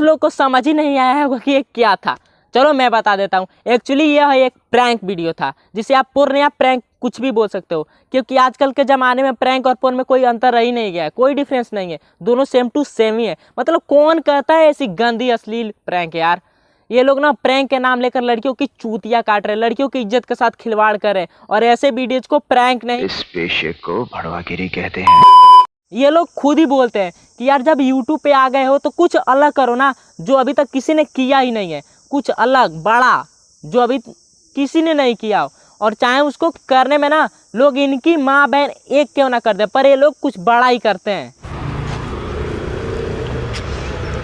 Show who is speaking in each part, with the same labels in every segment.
Speaker 1: कुछ लोग को समझ ही नहीं आया होगा कि ये क्या था। चलो मैं बता देता हूँ। एक्चुअली यह एक प्रैंक वीडियो था, जिसे आप पूर्ण या प्रैंक कुछ भी बोल सकते हो, क्योंकि आजकल के ज़माने में प्रैंक और पूर्ण में कोई अंतर रह ही नहीं गया है, कोई डिफरेंस नहीं है, दोनों सेम टू सेम ही है। मतलब कौन कहता है ऐसी गंदी अश्लील प्रैंक यार। ये लोग ना प्रैंक के नाम लेकर लड़कियों की चूतियाँ काट रहे, लड़कियों की इज्जत के साथ खिलवाड़ कर रहे, और ऐसे वीडियोज को प्रैंक नहीं,
Speaker 2: इस पेशे को भड़वागिरी कहते हैं।
Speaker 1: ये लोग खुद ही बोलते हैं कि यार जब यूट्यूब पे आ गए हो तो कुछ अलग करो ना, जो अभी तक किसी ने किया ही नहीं है, कुछ अलग बड़ा जो अभी किसी ने नहीं किया हो। और चाहे उसको करने में ना लोग इनकी माँ बहन एक क्यों ना कर दे, पर ये लोग कुछ बड़ा ही करते हैं।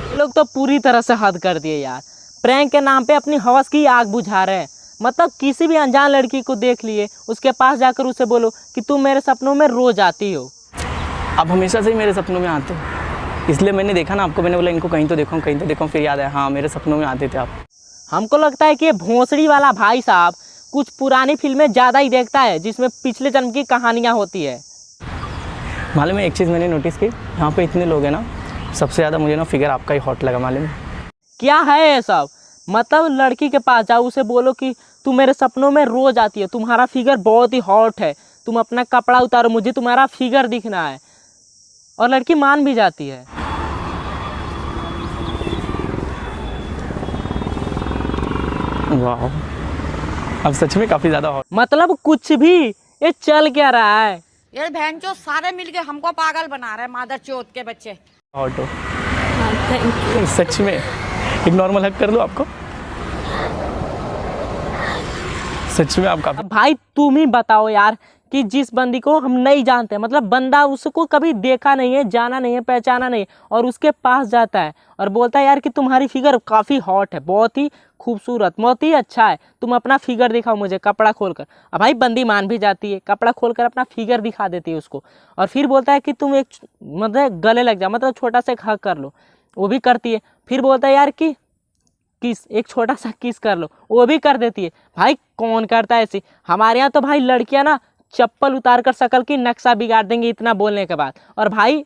Speaker 1: ये लोग तो पूरी तरह से हद कर दिए यार। प्रैंक के नाम पे अपनी हवस की आग बुझा रहे हैं। मतलब किसी भी अनजान लड़की को देख लिए, उसके पास जाकर उसे बोलो कि तुम मेरे सपनों में रोज आती हो।
Speaker 3: आप हमेशा से ही मेरे सपनों में आते हो, इसलिए मैंने देखा ना आपको, मैंने बोला इनको कहीं तो देखो, फिर याद है हाँ मेरे सपनों में आते थे आप।
Speaker 1: हमको लगता है कि ये भोंसड़ी वाला भाई साहब कुछ पुरानी फिल्में ज़्यादा ही देखता है, जिसमें पिछले जन्म की कहानियाँ होती है।
Speaker 3: मालूम है एक चीज़ मैंने नोटिस की, यहाँ पे इतने लोग हैं ना, सबसे ज़्यादा मुझे ना फिगर आपका ही हॉट लगा। मालूम है
Speaker 1: क्या है ये सब? मतलब लड़की के पास जाओ, उसे बोलो कि तुम मेरे सपनों में रोज आती हो, तुम्हारा फिगर बहुत ही हॉट है, तुम अपना कपड़ा उतारो, मुझे तुम्हारा फिगर दिखना है, और लड़की मान भी जाती है।
Speaker 3: वाह, अब सच में काफ़ी ज़्यादा हॉट।
Speaker 1: मतलब कुछ भी, ये चल क्या रहा है?
Speaker 4: ये बहन चो सारे मिलके हमको पागल बना रहे हैं, मादर चौथ के बच्चे।
Speaker 3: हॉट हो। Thank you. सच में एक नॉर्मल हक कर लो आपको, सच में आप काफी।
Speaker 1: अब भाई तुम ही बताओ यार कि जिस बंदी को हम नहीं जानते, मतलब बंदा उसको कभी देखा नहीं है, जाना नहीं है, पहचाना नहीं है, और उसके पास जाता है और बोलता है यार कि तुम्हारी फिगर काफ़ी हॉट है, बहुत ही खूबसूरत, बहुत ही अच्छा है, तुम अपना फिगर दिखाओ मुझे कपड़ा खोलकर। अब भाई बंदी मान भी जाती है, कपड़ा खोलकर अपना फिगर दिखा देती है उसको, और फिर बोलता है कि तुम एक मतलब गले लग जाओ, मतलब छोटा सा एक हग कर लो, वो भी करती है। फिर बोलता है यार कि किस, एक छोटा सा किस कर लो, वो भी कर देती है। भाई कौन करता है ऐसी? हमारे यहाँ तो भाई लड़कियां ना चप्पल उतार कर शक्ल की नक्शा बिगाड़ देंगे इतना बोलने के बाद। और भाई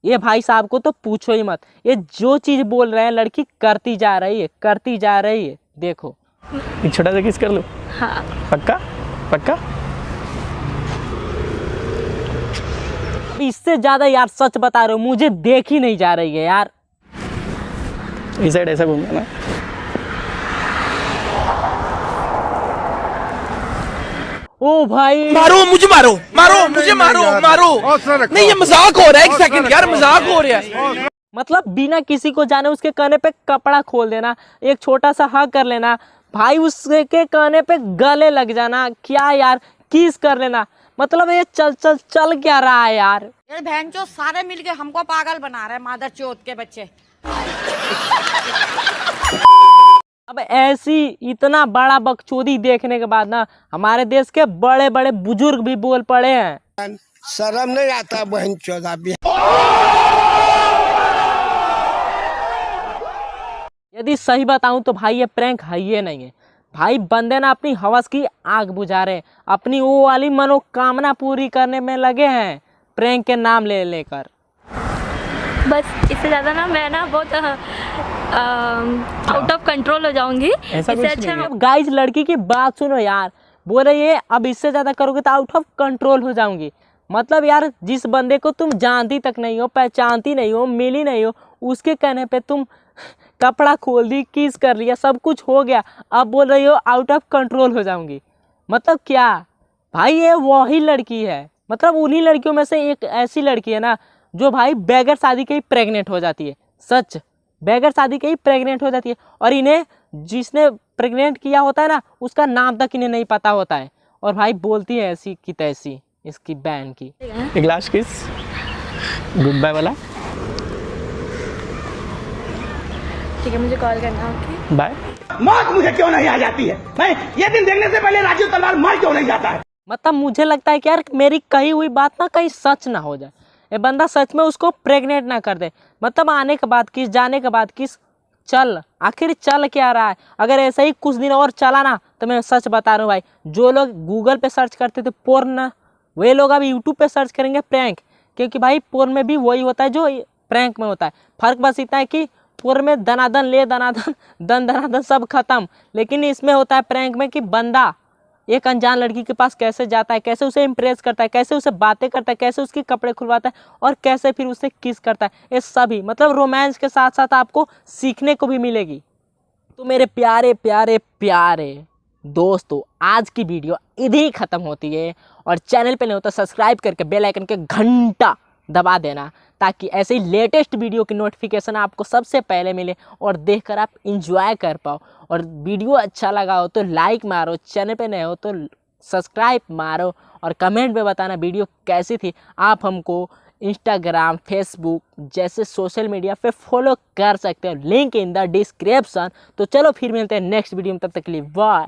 Speaker 1: ये भाई साहब को तो पूछो ही मत, ये जो चीज़ बोल रहे हैं लड़की करती जा रही है, करती जा रही है। देखो
Speaker 3: एक छोटा सा किस कर लो।
Speaker 4: हाँ
Speaker 3: पक्का पक्का।
Speaker 1: इससे ज़्यादा यार सच बता रहे हो, मुझे देख ही नहीं जा रही है यार।
Speaker 3: इस साइड ऐसा घूमना ना।
Speaker 1: ओ भाई
Speaker 5: मारो मुझे, मारो मारो मुझे, मारो मारो। नहीं ये मजाक हो रहा है, एक सेकंड यार, मजाक हो रहा है।
Speaker 1: मतलब बिना किसी को जाने उसके कहने पे कपड़ा खोल देना, एक छोटा सा हग कर लेना, भाई उसके कहने पे गले लग जाना, क्या यार किस कर लेना। मतलब ये चल क्या रहा है यार?
Speaker 4: ये बहन चो सारे मिलके हमको पागल बना रहे हैं, मादर चौथ के बच्चे।
Speaker 1: अब ऐसी इतना बड़ा बकचोदी देखने के बाद ना हमारे देश के बड़े बड़े बुजुर्ग भी बोल पड़े हैं।
Speaker 6: शर्म नहीं आता बहन चौदह भी।
Speaker 1: यदि सही बताऊं तो भाई ये प्रैंक है ही नहीं है। भाई बंदे ना अपनी हवस की आग बुझा रहे हैं, अपनी वो वाली मनोकामना पूरी करने में लगे हैं प्रैंक के नाम ले लेकर।
Speaker 7: बस इससे ज़्यादा ना मैं ना बहुत आउट ऑफ कंट्रोल हो जाऊंगी। इससे अच्छा मैं
Speaker 1: गाइस लड़की की बात सुनो यार, बोल रही है अब इससे ज़्यादा करोगे तो आउट ऑफ कंट्रोल हो जाऊंगी। मतलब यार जिस बंदे को तुम जानती तक नहीं हो, पहचानती नहीं हो, मिली नहीं हो, उसके कहने पे तुम कपड़ा खोल दी, किस कर लिया, सब कुछ हो गया, अब बोल रही हो आउट ऑफ कंट्रोल हो जाऊंगी। मतलब क्या भाई, ये वही लड़की है, मतलब उन्हीं लड़कियों में से एक ऐसी लड़की है ना जो भाई बगैर शादी के ही प्रेग्नेंट हो जाती है। सच, बगैर शादी के ही प्रेग्नेंट हो जाती है, और इन्हें जिसने प्रेग्नेंट किया होता है ना उसका नाम तक इन्हें नहीं पता होता है, और भाई बोलती है ऐसी की तैसी इसकी बहन की।
Speaker 3: एक लास्ट किस गुड बाय वाला।
Speaker 7: ठीक है, मुझे कॉल करना। Okay
Speaker 3: bye.
Speaker 5: मौत मुझे क्यों नहीं आ जाती है? मैं ये दिन देखने से पहले राजू तलवार मर क्यों नहीं जाता है?
Speaker 1: मतलब मुझे लगता है कि यार मेरी कही हुई बात ना कहीं सच ना हो जाए, ये बंदा सच में उसको प्रेग्नेंट ना कर दे। मतलब आने के बाद किस, जाने के बाद किस, चल आखिर चल क्या रहा है? अगर ऐसे ही कुछ दिन और चला ना तो मैं सच बता रहा हूँ भाई, जो लोग गूगल पे सर्च करते थे पोर्न, वे लोग अब यूट्यूब पे सर्च करेंगे प्रैंक, क्योंकि भाई पोर्न में भी वही होता है जो प्रैंक में होता है। फर्क बस इतना है कि 4 में दनादन ले दनादन दन दनादन सब खत्म। लेकिन इसमें होता है प्रैंक में कि बंदा एक अनजान लड़की के पास कैसे जाता है, कैसे उसे इम्प्रेस करता है, कैसे उसे बातें करता है, कैसे उसके कपड़े खुलवाता है और कैसे फिर उसे किस करता है। ये सभी मतलब रोमांस के साथ साथ आपको सीखने को भी मिलेगी। तो मेरे प्यारे प्यारे प्यारे दोस्तों, आज की वीडियो इधर ख़त्म होती है। और चैनल पे नहीं होता सब्सक्राइब करके बेल आइकन के घंटा दबा देना, ताकि ऐसे ही लेटेस्ट वीडियो की नोटिफिकेशन आपको सबसे पहले मिले और देखकर आप इंजॉय कर पाओ। और वीडियो अच्छा लगा हो तो लाइक मारो, चैनल पे नए हो तो सब्सक्राइब मारो और कमेंट में बताना वीडियो कैसी थी। आप हमको इंस्टाग्राम, फेसबुक जैसे सोशल मीडिया पे फॉलो कर सकते हो, लिंक इन द डिस्क्रिप्शन। तो चलो फिर मिलते हैं नेक्स्ट वीडियो में, तब तक के लिए बाय।